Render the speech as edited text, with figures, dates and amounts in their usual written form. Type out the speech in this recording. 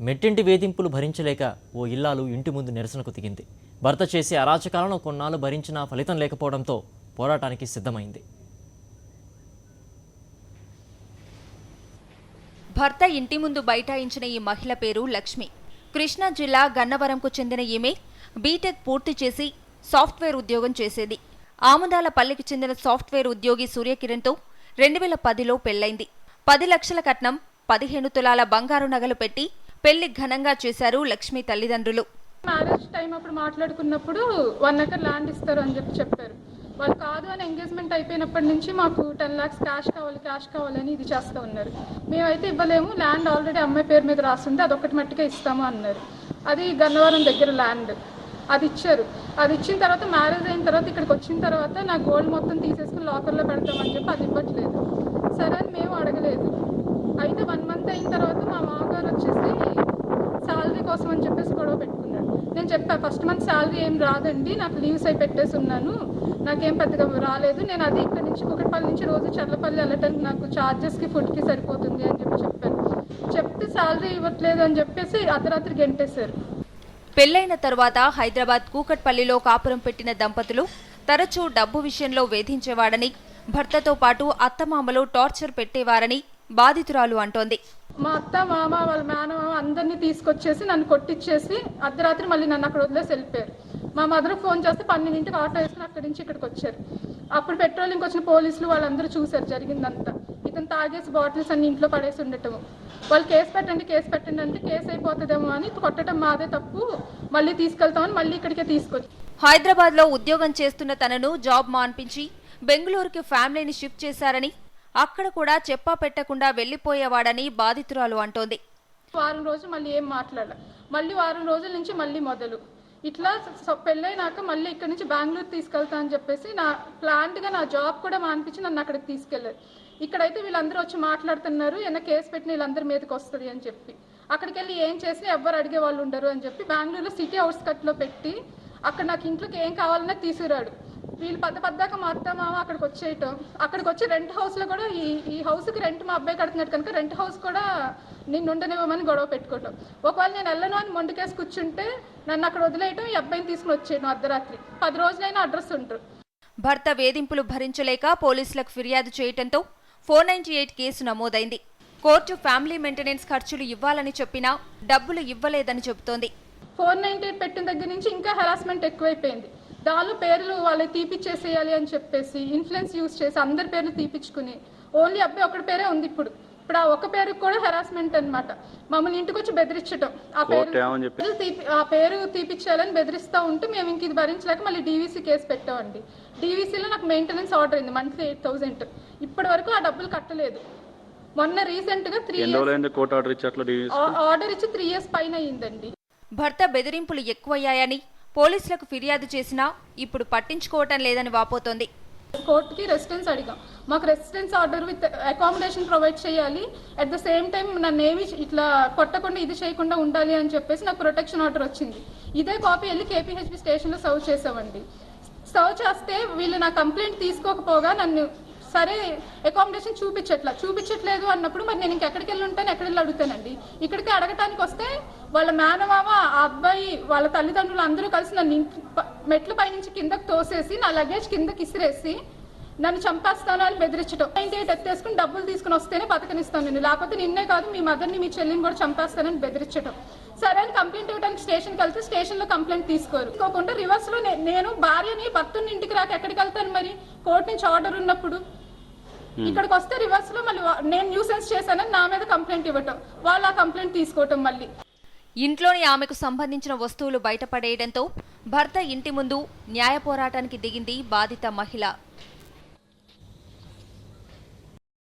మెట్టింటి వేధింపులు భరించలేక ఓ ఇల్లాలు ఇంటి ముందు నిరసనకు దిగింది. భర్త చేసే అరాచకాలను కొన్నాళ్ళు భరించినా ఫలితం లేకపోవడంతో పోరాటానికి సిద్ధమైంది. భర్త ఇంటి ముందు బైఠాయించిన ఈ మహిళ పేరు లక్ష్మి. కృష్ణా జిల్లా గన్నవరంకు చెందిన ఈమె బీటెక్ పూర్తి చేసి సాఫ్ట్వేర్ ఉద్యోగం చేసేది. ఆముదాలపల్లికి చెందిన సాఫ్ట్వేర్ ఉద్యోగి సూర్యకిరణ్తో 2010లో పెళ్లైంది. 10 లక్షల కట్నం, 15 తులాల బంగారు నగలు పెట్టి పెళ్లి ఘనంగా చేశారు లక్ష్మి తల్లిదండ్రులు. మ్యారేజ్ టైం అప్పుడు మాట్లాడుకున్నప్పుడు 1 ఎకర్ ల్యాండ్ ఇస్తారు అని చెప్పారు. వాళ్ళు కాదు అని ఎంగేజ్మెంట్ అయిపోయినప్పటి నుంచి మాకు 10 lakhs క్యాష్ కావాలని ఇది చేస్తూ ఉన్నారు. మేమైతే ఇవ్వలేము, ల్యాండ్ ఆల్రెడీ అమ్మాయి పేరు మీద రాస్తుంది, అదొకటి మట్టిగా ఇస్తాము అన్నారు. అది గన్నవరం దగ్గర ల్యాండ్, అది ఇచ్చారు. అది ఇచ్చిన తర్వాత మ్యారేజ్ అయిన తర్వాత ఇక్కడికి వచ్చిన తర్వాత నా గోల్డ్ మొత్తం తీసేసుకుని లాకర్లో పెడతామని చెప్పి అది ఇవ్వట్లేదు. సరే అని మేము అడగలేదు. అయితే 1 month అయిన తర్వాత మా మామగారు వచ్చేసి శాలరీ కోసం అని చెప్పేసి గొడవ పెట్టుకున్నాడు. నేను చెప్పా, ఫస్ట్ మంత్ శాలరీ ఏం రాదండి, నాకు లీవ్స్ అయి పెట్టేసి ఉన్నాను, నాకేం పెద్దగా రాలేదు, నేను అది ఇక్కడ నుంచి కుకట్పల్లి నుంచి రోజు చర్లపల్లి వెళ్ళటానికి నాకు ఛార్జెస్కి ఫుడ్కి సరిపోతుంది అని చెప్పాను. చెప్తే శాలరీ ఇవ్వట్లేదు అని చెప్పేసి అర్ధరాత్రి గెంటేశారు. పెళ్లైన తరువాత హైదరాబాద్ కూకట్పల్లిలో కాపురం పెట్టిన దంపతులు తరచూ డబ్బు విషయంలో వేధించేవాడని, భర్తతో పాటు అత్తమామలు టార్చర్ పెట్టేవారని బాధితురాలు అంటోంది. మా అత్త మామ వాళ్ళ మేనమామ అందరినీ తీసుకొచ్చేసి నన్ను కొట్టించేసి అర్ధరాత్రి మళ్ళీ నన్ను అక్కడ వదిలేసి వెళ్ళిపోయారు. మా మదర్కి ఫోన్ చేస్తే 12ంటికి ఆటో వేసుకుని అక్కడి నుంచి ఇక్కడికి వచ్చారు. అప్పుడు పెట్రోలింగ్కి వచ్చిన పోలీసులు వాళ్ళందరూ చూశారు జరిగిందంతా. ఇతను తాగేసి బాటిల్స్ అన్ని ఇంట్లో పడేసి ఉండటము. వాళ్ళు కేసు పెట్టండి అంటే కేసు అయిపోతుందేమో అని కొట్టడం మాదే తప్పు, మళ్ళీ తీసుకెళ్తామని మళ్ళీ ఇక్కడికే తీసుకొచ్చి హైదరాబాద్లో ఉద్యోగం చేస్తున్న తనను జాబ్ మాన్పించి బెంగళూరుకి ఫ్యామిలీని షిఫ్ట్ చేశారని, అక్కడ కూడా చెప్పా పెట్టకుండా వెళ్లిపోయేవాడని బాధితురాలు అంటోంది. వారం రోజులు మళ్ళీ ఏం మాట్లాడాలి, మళ్ళీ వారం రోజుల నుంచి మళ్ళీ మొదలు ఇట్లా పెళ్ళైనాక మళ్ళీ ఇక్కడ నుంచి బెంగళూరు తీసుకెళ్తా అని చెప్పేసి నా ప్లాంట్గా నా జాబ్ కూడా మానిపించి నన్ను అక్కడికి తీసుకెళ్లారు. ఇక్కడైతే వీళ్ళందరూ వచ్చి మాట్లాడుతున్నారు, ఏమైనా కేసు పెట్టిన వీళ్ళందరి మీదకి వస్తుంది అని చెప్పి. అక్కడికి వెళ్ళి ఏం చేసినా ఎవ్వరు అడిగే వాళ్ళు ఉండరు అని చెప్పి బెంగళూరులో సిటీ అవుట్స్కట్లో పెట్టి అక్కడ నాకు ఇంట్లోకి ఏం కావాలన్నా తీసుకురాడు. వీళ్ళు పద్దాక మా అత్త మామ అక్కడికి వచ్చేయటం, అక్కడికి వచ్చి రెంట్ హౌస్లో కూడా ఈ హౌస్కి రెంట్ మా అబ్బాయి కడుతున్నాడు కనుక రెంట్ హౌస్ కూడా నిన్ను ఉండనివ్వమని గొడవ పెట్టుకోవటం. ఒకవేళ నేను వెళ్ళను అని మొండికేసి కూర్చుంటే నన్ను అక్కడ వదిలేయటం, ఈ అబ్బాయిని తీసుకుని వచ్చేయడం అర్ధరాత్రి. 10 రోజులైనా అడ్రస్ ఉంటారు. భర్త వేధింపులు భరించలేక పోలీసులకు ఫిర్యాదు చేయడంతో 498 కేసు నమోదైంది. కోర్టు ఫ్యామిలీ మెయింటెనెన్స్ ఖర్చులు ఇవ్వాలని చెప్పినా డబ్బులు ఇవ్వలేదని చెబుతోంది. 498 పెట్టిన దగ్గర నుంచి ఇంకా హెరాస్మెంట్ ఎక్కువైపోయింది. దానిలో పేర్లు వాళ్ళకి తీపిచ్చేసేయాలి అని చెప్పేసి ఇన్ఫ్లుయెన్స్ యూజ్ చేసి అందరి పేర్లు తీపించుకుని ఓన్లీ అబ్బాయి ఒకటి పేరే ఉంది. ఇప్పుడు ఆ ఒక్క పేరుకి కూడా హెరాస్మెంట్ అనమాట. మమ్మల్ని ఇంటికి వచ్చి బెదిరించడం, ఆ పేరు తీపిచ్చేయాలని బెదిరిస్తూ ఉంటే మేము ఇంక ఇది భరించలేక మళ్ళీ డీవీసీ కేసు పెట్టామండి. డీవీసీలో నాకు మెయింటెనెన్స్ ఆర్డర్ అయింది, మంత్లీ 8,000. ఇప్పటి వరకు ఆ డబ్బులు కట్టలేదు. మొన్న రీసెంట్గా 3 years ఆర్డర్ ఇచ్చి 3 years పైన అయ్యిందండి. భర్త బెదిరింపులు ఎక్కువయ్యాయని పోలీసులకు ఫిర్యాదు చేసినా ఇప్పుడు పట్టించుకోవటం లేదని వాపోతోంది. కోర్టుకి రెసిడెన్స్ అడిగాం, మాకు residence order with accommodation provide చేయాలి, అట్ ద సేమ్ టైం నన్ను ఏమి ఇట్లా కొట్టకుండా ఇది చేయకుండా ఉండాలి అని చెప్పేసి నాకు ప్రొటెక్షన్ ఆర్డర్ వచ్చింది. ఇదే కాపీ వెళ్ళి కేపీహెచ్బి స్టేషన్లో సర్వ్ చేసామండి. సర్వ్ చేస్తే వీళ్ళు నా కంప్లైంట్ తీసుకోకపోగా నన్ను సరే అకామిడేషన్ చూపించట్లేదు అన్నప్పుడు మరి నేను ఇంకెక్కడికి వెళ్ళి ఉంటాను, ఎక్కడికి వెళ్ళి అడుగుతానండి. ఇక్కడికి అడగటానికి వస్తే వాళ్ళ మేనమామ ఆ అబ్బాయి వాళ్ళ తల్లిదండ్రులు అందరూ కలిసి నన్ను మెట్ల పైనుంచి కిందకు తోసేసి నా లగేజ్ కిందకి ఇసిరేసి నన్ను చంపేస్తాను అని బెదిరించడం. 98 ఎత్తేసుకుని డబ్బులు తీసుకుని వస్తేనే బతకనిస్తాను నేను, లేకపోతే నిన్నే కాదు మీ మదర్ని మీ చెల్లిని కూడా చంపేస్తానని బెదిరించడం. సరే అని కంప్లైంట్ ఇవ్వడానికి స్టేషన్కి వెళ్తే స్టేషన్లో కంప్లైంట్ తీసుకోకుండా రివర్స్లో నేను భార్యని భర్తని ఇంటికి రాక ఎక్కడికి వెళ్తాను మరి, కోర్టు నుంచి ఆర్డర్ ఉన్నప్పుడు. ఇక్కడికి వస్తే రివర్స్ లో మళ్ళీ నేను న్యూసెన్స్ చేశానని నా మీద కంప్లైంట్ ఇవ్వటం, వాళ్ళు ఆ కంప్లైంట్ తీసుకోవటం. మళ్ళీ ఇంట్లోని ఆమెకు సంబంధించిన వస్తువులు బయటపడేయడంతో భర్త ఇంటి ముందు న్యాయ పోరాటానికి దిగింది బాధిత మహిళ.